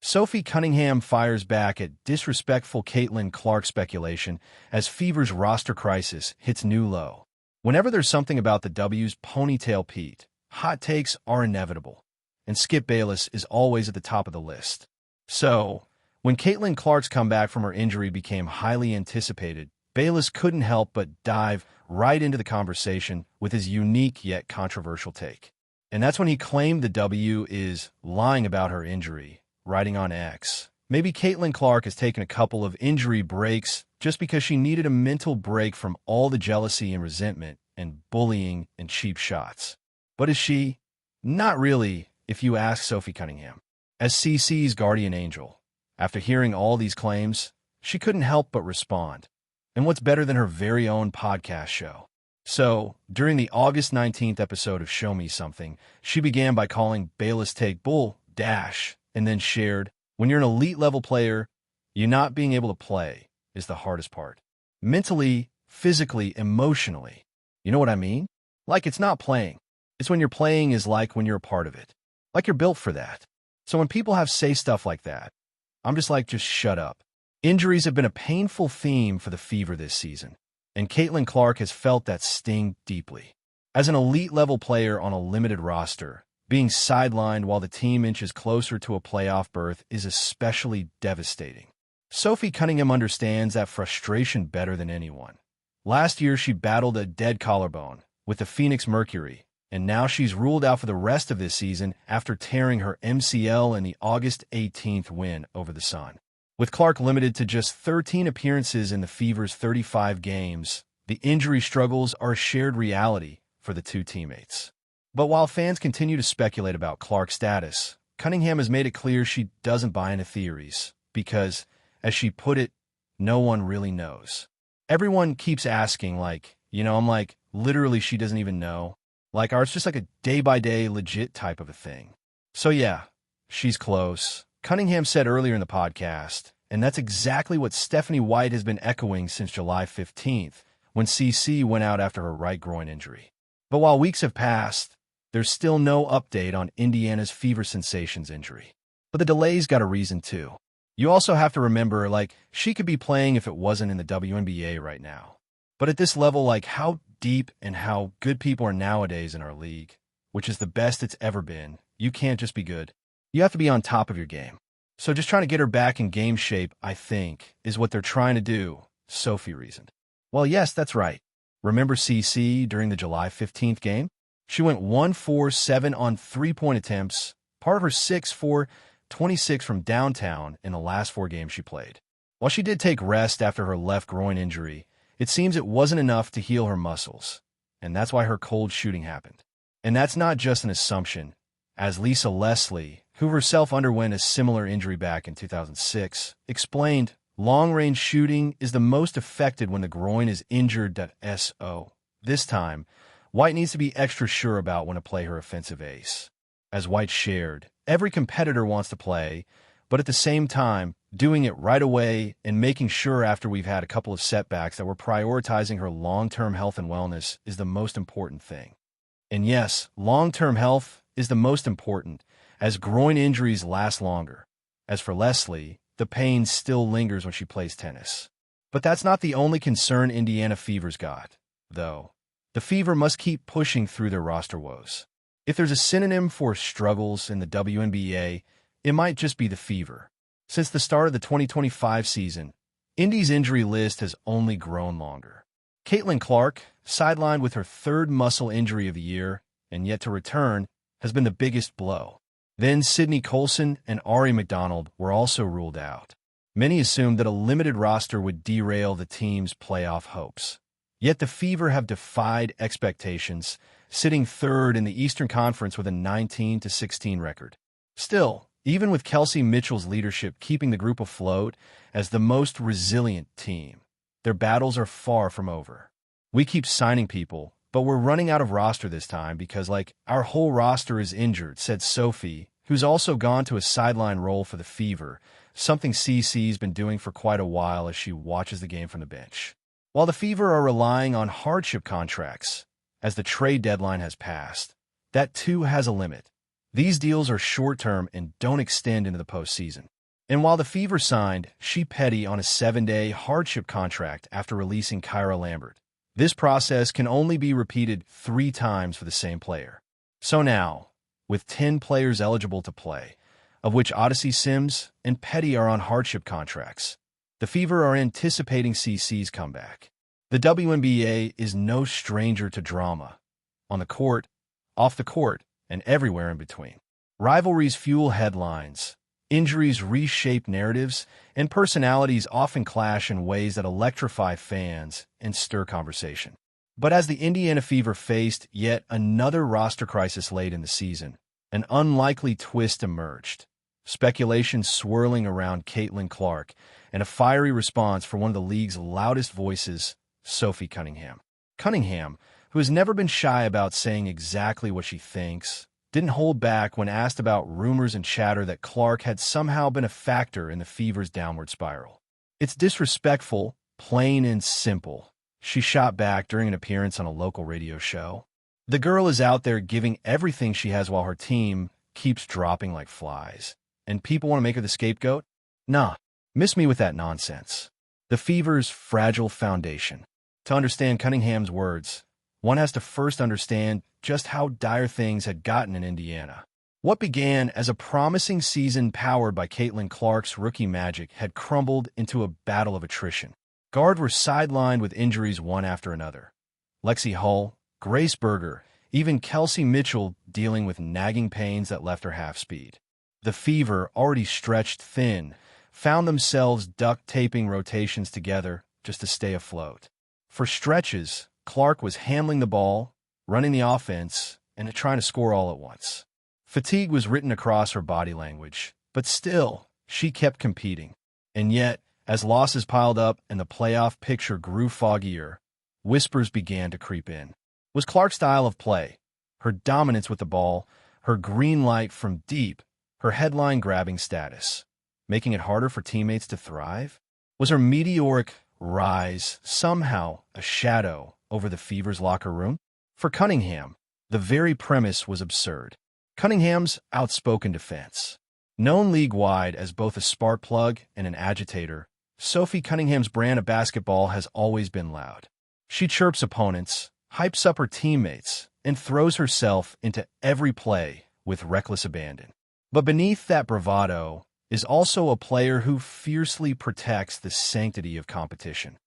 Sophie Cunningham fires back at disrespectful Caitlin Clark speculation as Fever's roster crisis hits new low. Whenever there's something about the W's ponytail Pete, hot takes are inevitable, and Skip Bayless is always at the top of the list. So, when Caitlin Clark's comeback from her injury became highly anticipated, Bayless couldn't help but dive right into the conversation with his unique yet controversial take. And that's when he claimed the W is lying about her injury, writing on X. Maybe Caitlin Clark has taken a couple of injury breaks just because she needed a mental break from all the jealousy and resentment and bullying and cheap shots. But is she? Not really, if you ask Sophie Cunningham. As CC's guardian angel, after hearing all these claims, she couldn't help but respond. And what's better than her very own podcast show? So, during the August 19th episode of Show Me Something, she began by calling Bayless' take bull, and then shared, when you're an elite-level player, you not being able to play is the hardest part. Mentally, physically, emotionally. You know what I mean? Like it's not playing. It's when you're playing is like when you're a part of it. Like you're built for that. So when people say stuff like that, I'm just like, just shut up. Injuries have been a painful theme for the Fever this season, and Caitlin Clark has felt that sting deeply. As an elite-level player on a limited roster, being sidelined while the team inches closer to a playoff berth is especially devastating. Sophie Cunningham understands that frustration better than anyone. Last year, she battled a dead collarbone with the Phoenix Mercury, and now she's ruled out for the rest of this season after tearing her MCL in the August 18th win over the Sun. With Clark limited to just 13 appearances in the Fever's 35 games, the injury struggles are a shared reality for the two teammates. But while fans continue to speculate about Clark's status, Cunningham has made it clear she doesn't buy into theories because, as she put it, no one really knows. Everyone keeps asking, I'm like, literally she doesn't even know. Or it's just like a day-by-day legit type of a thing. So yeah, she's close. Cunningham said earlier in the podcast, and that's exactly what Stephanie White has been echoing since July 15th, when CC went out after her right groin injury. But while weeks have passed, there's still no update on Indiana's Fever Sensations injury. But the delay's got a reason too. You also have to remember, she could be playing if it wasn't in the WNBA right now. But at this level, how deep and how good people are nowadays in our league, which is the best it's ever been, you can't just be good. You have to be on top of your game. So just trying to get her back in game shape, I think, is what they're trying to do, Sophie reasoned. Well, yes, that's right. Remember CC during the July 15th game? She went 1-4-7 on three-point attempts, part of her 6-4-26 from downtown in the last 4 games she played. While she did take rest after her left groin injury, it seems it wasn't enough to heal her muscles, and that's why her cold shooting happened. And that's not just an assumption, as Lisa Leslie, who herself underwent a similar injury back in 2006, explained, long-range shooting is the most affected when the groin is injured. So, this time, White needs to be extra sure about when to play her offensive ace. As White shared, every competitor wants to play, but at the same time, doing it right away and making sure after we've had a couple of setbacks that we're prioritizing her long-term health and wellness is the most important thing. And yes, long-term health is the most important, as groin injuries last longer. As for Leslie, the pain still lingers when she plays tennis. But that's not the only concern Indiana Fever's got, though. The Fever must keep pushing through their roster woes. If there's a synonym for struggles in the WNBA, it might just be the Fever. Since the start of the 2025 season, Indy's injury list has only grown longer. Caitlin Clark, sidelined with her 3rd muscle injury of the year, and yet to return, has been the biggest blow. Then Sydney Colson and Ari McDonald were also ruled out. Many assumed that a limited roster would derail the team's playoff hopes. Yet the Fever have defied expectations, sitting 3rd in the Eastern Conference with a 19-16 record. Still, even with Kelsey Mitchell's leadership keeping the group afloat as the most resilient team, their battles are far from over. We keep signing people, but we're running out of roster this time because, our whole roster is injured, said Sophie, who's also gone to a sideline role for the Fever, something CC's been doing for quite a while as she watches the game from the bench. While the Fever are relying on hardship contracts, as the trade deadline has passed, that too has a limit. These deals are short-term and don't extend into the postseason. And while the Fever signed She Petty on a 7-day hardship contract after releasing Kyra Lambert, this process can only be repeated 3 times for the same player. So now, with 10 players eligible to play, of which Odyssey Sims and Petty are on hardship contracts, the Fever are anticipating CC's comeback. The WNBA is no stranger to drama, on the court, off the court, and everywhere in between. Rivalries fuel headlines, injuries reshape narratives, and personalities often clash in ways that electrify fans and stir conversation. But as the Indiana Fever faced yet another roster crisis late in the season, an unlikely twist emerged. Speculation swirling around Caitlin Clark, and a fiery response from one of the league's loudest voices, Sophie Cunningham. Cunningham, who has never been shy about saying exactly what she thinks, didn't hold back when asked about rumors and chatter that Clark had somehow been a factor in the Fever's downward spiral. "It's disrespectful, plain and simple," she shot back during an appearance on a local radio show. "The girl is out there giving everything she has while her team keeps dropping like flies. And people want to make her the scapegoat? Nah, miss me with that nonsense." The Fever's fragile foundation. To understand Cunningham's words, one has to first understand just how dire things had gotten in Indiana. What began as a promising season powered by Caitlin Clark's rookie magic had crumbled into a battle of attrition. Guards were sidelined with injuries one after another. Lexi Hull, Grace Berger, even Kelsey Mitchell dealing with nagging pains that left her half-speed. The Fever, already stretched thin, found themselves duct-taping rotations together just to stay afloat. For stretches, Clark was handling the ball, running the offense, and trying to score all at once. Fatigue was written across her body language, but still, she kept competing. And yet, as losses piled up and the playoff picture grew foggier, whispers began to creep in. Was Clark's style of play, her dominance with the ball, her green light from deep, her headline-grabbing status, making it harder for teammates to thrive? Was her meteoric rise somehow a shadow over the Fever's locker room? For Cunningham, the very premise was absurd. Cunningham's outspoken defense. Known league-wide as both a spark plug and an agitator, Sophie Cunningham's brand of basketball has always been loud. She chirps opponents, hypes up her teammates, and throws herself into every play with reckless abandon. But beneath that bravado is also a player who fiercely protects the sanctity of competition.